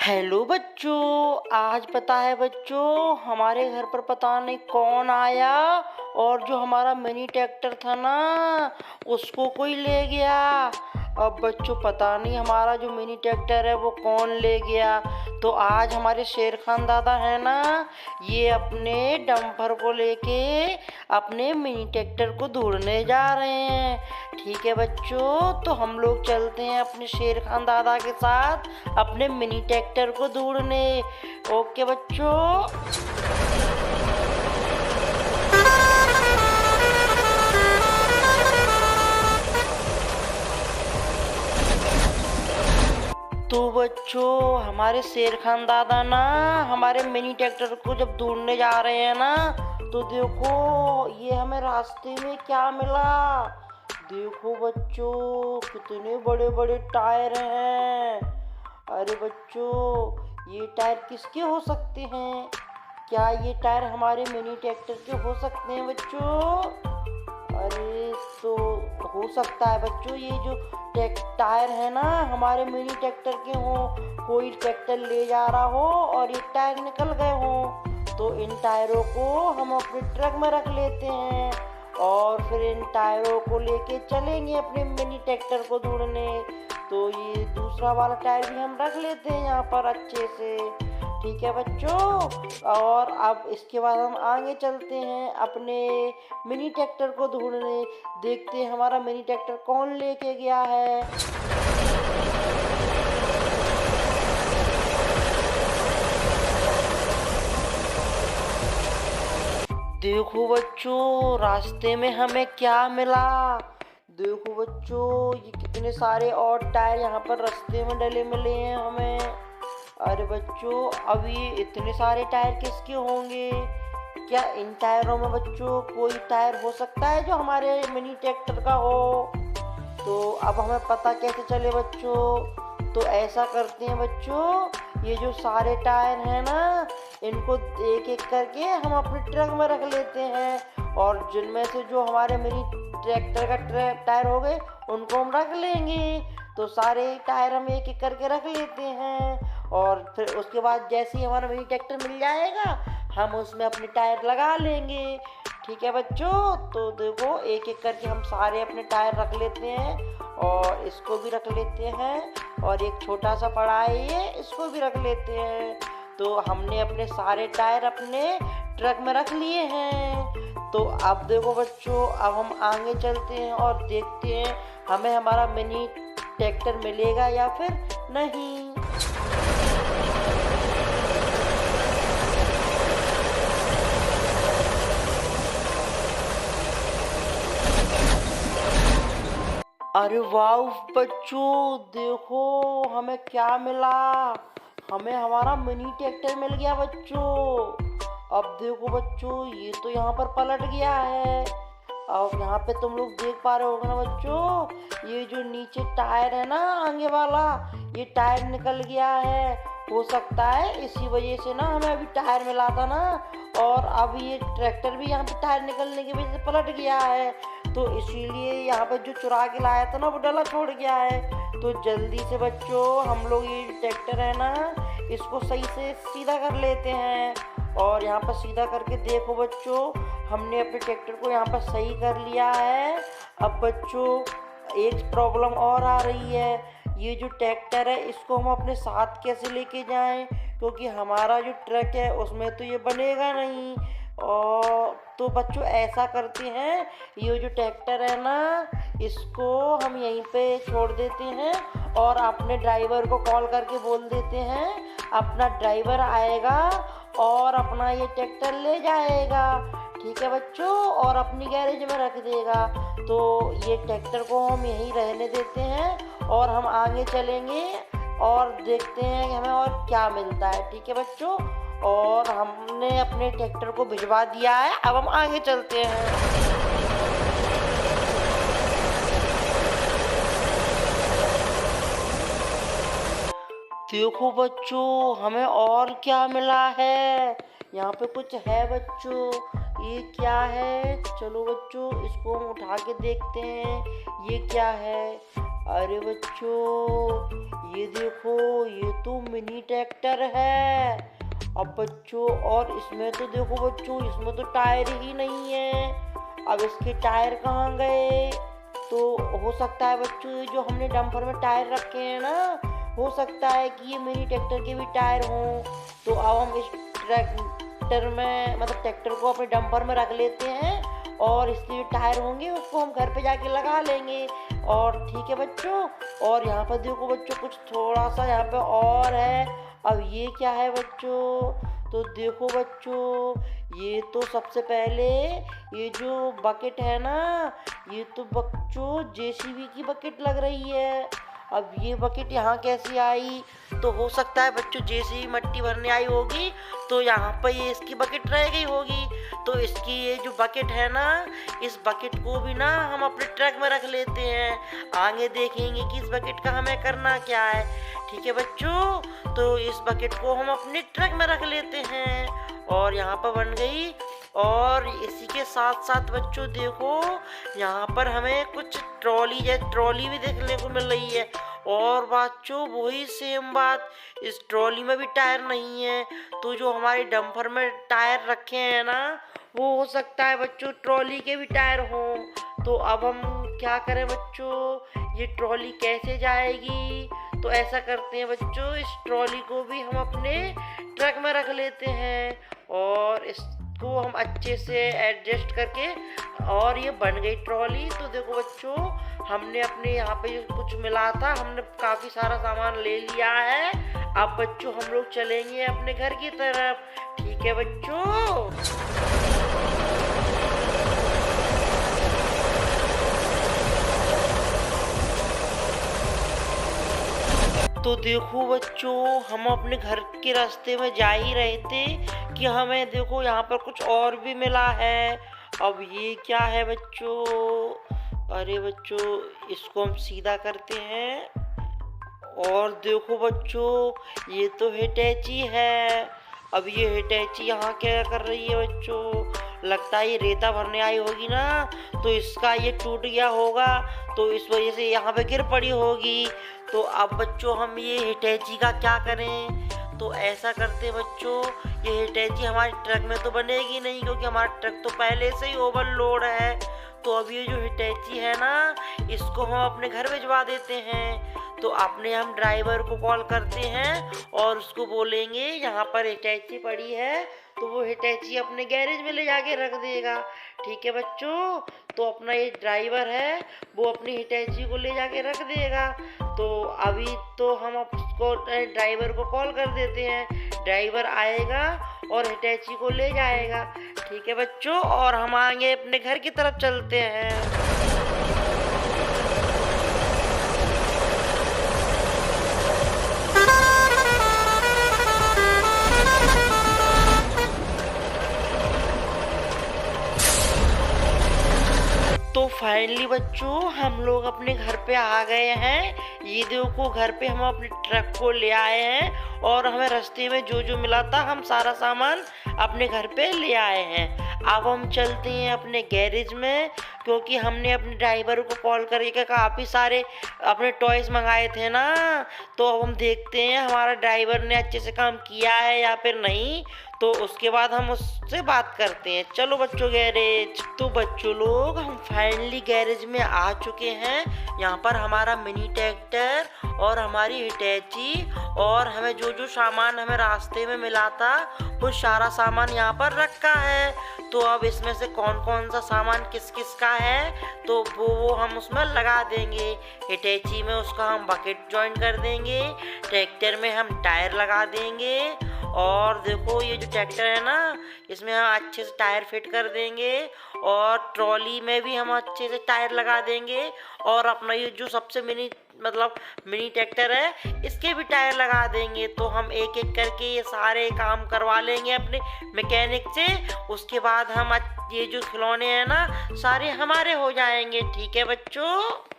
Hello बच्चों, आज पता है बच्चों हमारे घर पर पता नहीं कौन आया और जो हमारा मिनी ट्रैक्टर था ना उसको कोई ले गया। अब बच्चों पता नहीं हमारा जो मिनी ट्रैक्टर है वो कौन ले गया। तो आज हमारे शेर खान दादा है ना, ये अपने डंपर को लेके अपने मिनी ट्रैक्टर को ढूंढने जा रहे हैं। ठीक है बच्चों, तो हम लोग चलते हैं अपने शेर खान दादा के साथ अपने मिनी ट्रैक्टर को ढूंढने। ओके बच्चों। तो बच्चों हमारे शेर खान दादा ना हमारे मिनी ट्रैक्टर को जब ढूंढने जा रहे हैं ना, तो देखो ये हमें रास्ते में क्या मिला। देखो बच्चों कितने बड़े बड़े टायर हैं। अरे बच्चों ये टायर किसके हो सकते हैं? क्या ये टायर हमारे मिनी ट्रैक्टर के हो सकते हैं बच्चों? अरे तो हो सकता है बच्चों ये जो टायर है ना हमारे मिनी ट्रैक्टर के हो, कोई ट्रैक्टर ले जा रहा हो और ये टायर निकल गए हो। तो इन टायरों को हम अपने ट्रक में रख लेते हैं और फिर इन टायरों को लेके चलेंगे अपने मिनी ट्रैक्टर को ढूंढने। तो ये दूसरा वाला टायर भी हम रख लेते हैं यहाँ पर अच्छे से। ठीक है बच्चों, और अब इसके बाद हम आगे चलते हैं अपने मिनी ट्रैक्टर को ढूंढने। देखते हैं हमारा मिनी ट्रैक्टर कौन लेके गया है। देखो बच्चों रास्ते में हमें क्या मिला। देखो बच्चों ये कितने सारे और टायर यहाँ पर रास्ते में डले मिले हैं हमें। अरे बच्चों अब ये इतने सारे टायर किसके होंगे? क्या इन टायरों में बच्चों कोई टायर हो सकता है जो हमारे मिनी ट्रैक्टर का हो? तो अब हमें पता कैसे चले बच्चों? तो ऐसा करते हैं बच्चों, ये जो सारे टायर हैं ना इनको एक एक करके हम अपने ट्रक में रख लेते हैं और जिनमें से जो हमारे मिनी ट्रैक्टर का टायर हो गए उनको हम रख लेंगे। तो सारे टायर हम एक एक करके रख लेते हैं और फिर उसके बाद जैसे ही हमारा मिनी ट्रैक्टर मिल जाएगा हम उसमें अपने टायर लगा लेंगे। ठीक है बच्चों, तो देखो एक एक करके हम सारे अपने टायर रख लेते हैं और इसको भी रख लेते हैं और एक छोटा सा पड़ा है ये, इसको भी रख लेते हैं। तो हमने अपने सारे टायर अपने ट्रक में रख लिए हैं। तो अब देखो बच्चों अब हम आगे चलते हैं और देखते हैं हमें हमारा मिनी ट्रैक्टर मिलेगा या फिर नहीं। अरे वाह बच्चों देखो हमें क्या मिला। हमें हमारा मिनी ट्रैक्टर मिल गया बच्चों। अब देखो बच्चों ये तो यहाँ पर पलट गया है। अब यहाँ पे तुम लोग देख पा रहे होगे ना बच्चों, ये जो नीचे टायर है ना आगे वाला, ये टायर निकल गया है। हो सकता है इसी वजह से ना हमें अभी टायर मिला था ना, और अब ये ट्रैक्टर भी यहाँ पे टायर निकलने की वजह से पलट गया है। तो इसीलिए यहाँ पे जो चुरा के लाया था ना वो डला छोड़ गया है। तो जल्दी से बच्चों हम लोग ये ट्रैक्टर है ना इसको सही से सीधा कर लेते हैं। और यहाँ पर सीधा करके देखो बच्चों हमने अपने ट्रैक्टर को यहाँ पर सही कर लिया है। अब बच्चों एक प्रॉब्लम और आ रही है, ये जो ट्रैक्टर है इसको हम अपने साथ कैसे लेके जाएं, क्योंकि हमारा जो ट्रक है उसमें तो ये बनेगा नहीं। और तो बच्चों ऐसा करते हैं, ये जो ट्रैक्टर है ना इसको हम यहीं पे छोड़ देते हैं और अपने ड्राइवर को कॉल करके बोल देते हैं, अपना ड्राइवर आएगा और अपना ये ट्रैक्टर ले जाएगा। ठीक है बच्चों, और अपनी गैरेज में रख देगा। तो ये ट्रैक्टर को हम यहीं रहने देते हैं और हम आगे चलेंगे और देखते हैं कि हमें और क्या मिलता है। ठीक है बच्चों, और हमने अपने ट्रैक्टर को भिजवा दिया है, अब हम आगे चलते हैं। देखो बच्चों हमें और क्या मिला है। यहाँ पे कुछ है बच्चों, ये क्या है? चलो बच्चों इसको हम उठा के देखते हैं ये क्या है। अरे बच्चों ये देखो, ये तो मिनी ट्रैक्टर है। अब बच्चों और इसमें तो देखो बच्चों, इसमें तो टायर ही नहीं है। अब इसके टायर कहाँ गए? तो हो सकता है बच्चों ये जो हमने डंपर में टायर रखे हैं ना, हो सकता है कि ये मिनी ट्रैक्टर के भी टायर हों। तो अब हम इस ट्रैक्टर में मतलब ट्रैक्टर को अपने डंपर में रख लेते हैं और इसके जो टायर होंगे उसको हम घर पे जाके लगा लेंगे। और ठीक है बच्चों। और यहाँ पर देखो बच्चों, कुछ थोड़ा सा यहाँ पे और है। अब ये क्या है बच्चों? तो देखो बच्चों, ये तो सबसे पहले ये जो बकेट है ना, ये तो बच्चों जेसीबी की बकेट लग रही है। अब ये बकेट यहाँ कैसी आई? तो हो सकता है बच्चों जेसीबी मट्टी भरने आई होगी, तो यहाँ पर ये इसकी बकेट रह गई होगी। तो इसकी ये जो बकेट है ना, इस बकेट को भी ना हम अपने ट्रक में रख लेते हैं। आगे देखेंगे कि इस बकेट का हमें करना क्या है। ठीक है बच्चों, तो इस बकेट को हम अपने ट्रक में रख लेते हैं और यहाँ पर बन गई। और इसी के साथ साथ बच्चों देखो, यहाँ पर हमें कुछ ट्रॉली भी देखने को मिल रही है। और बच्चों वही सेम बात, इस ट्रॉली में भी टायर नहीं है। तो जो हमारे डंपर में टायर रखे हैं ना, वो हो सकता है बच्चों ट्रॉली के भी टायर हों। तो अब हम क्या करें बच्चों, ये ट्रॉली कैसे जाएगी? तो ऐसा करते हैं बच्चों, इस ट्रॉली को भी हम अपने ट्रक में रख लेते हैं और इसको हम अच्छे से एडजस्ट करके, और ये बन गई ट्रॉली। तो देखो बच्चों, हमने अपने यहाँ पे जो कुछ मिला था, हमने काफ़ी सारा सामान ले लिया है। अब बच्चों हम लोग चलेंगे अपने घर की तरफ। ठीक है बच्चों। तो देखो बच्चों, हम अपने घर के रास्ते में जा ही रहे थे कि हमें देखो यहाँ पर कुछ और भी मिला है। अब ये क्या है बच्चों? अरे बच्चों, इसको हम सीधा करते हैं और देखो बच्चों, ये तो हिटैची है। अब ये हिटैची यहाँ क्या कर रही है बच्चों? लगता है ये रेता भरने आई होगी ना, तो इसका ये टूट गया होगा, तो इस वजह से यहाँ पे गिर पड़ी होगी। तो अब बच्चों हम ये हिटैची का क्या करें? तो ऐसा करते बच्चों, ये हिटैची हमारे ट्रक में तो बनेगी नहीं, क्योंकि हमारा ट्रक तो पहले से ही ओवरलोड है। तो अब ये जो हिटैची है ना, इसको हम अपने घर भिजवा देते हैं। तो अपने हम ड्राइवर को कॉल करते हैं और उसको बोलेंगे यहाँ पर हिटैची पड़ी है, तो वो हिटैची अपने गैरेज में ले जाके रख देगा। ठीक है बच्चों, तो अपना ये ड्राइवर है वो अपनी हिटैची को ले जाके रख देगा। तो अभी तो हम उसको ड्राइवर को कॉल कर देते हैं, ड्राइवर आएगा और हिटैची को ले जाएगा। ठीक है बच्चों, और हम आगे अपने घर की तरफ चलते हैं। तो फाइनली बच्चों, हम लोग अपने घर पे आ गए हैं। ये देखो, घर पे हम अपने ट्रक को ले आए हैं और हमें रास्ते में जो जो मिला था, हम सारा सामान अपने घर पे ले आए हैं। अब हम चलते हैं अपने गैरेज में, क्योंकि हमने अपने ड्राइवर को कॉल करके काफ़ी सारे अपने टॉयज़ मंगाए थे ना। तो अब हम देखते हैं हमारा ड्राइवर ने अच्छे से काम किया है या फिर नहीं। तो उसके बाद हम उससे बात करते हैं। चलो बच्चों गैरेज। तो बच्चों लोग, हम फाइनली गैरेज में आ चुके हैं। यहाँ पर हमारा मिनी ट्रैक्टर और हमारी हिटैची और हमें जो जो सामान हमें रास्ते में मिला था, वो सारा सामान यहाँ पर रखा है। तो अब इसमें से कौन कौन सा सामान किस किस का है, तो वो हम उसमें लगा देंगे। हिटैची में उसका हम बकेट जॉइन कर देंगे, ट्रैक्टर में हम टायर लगा देंगे, और देखो ये जो ट्रैक्टर है ना, इसमें हम अच्छे से टायर फिट कर देंगे, और ट्रॉली में भी हम अच्छे से टायर लगा देंगे, और अपना ये जो सबसे मिनी ट्रैक्टर है, इसके भी टायर लगा देंगे। तो हम एक एक करके ये सारे काम करवा लेंगे अपने मैकेनिक से। उसके बाद हम ये जो खिलौने हैं ना, सारे हमारे हो जाएंगे। ठीक है बच्चों।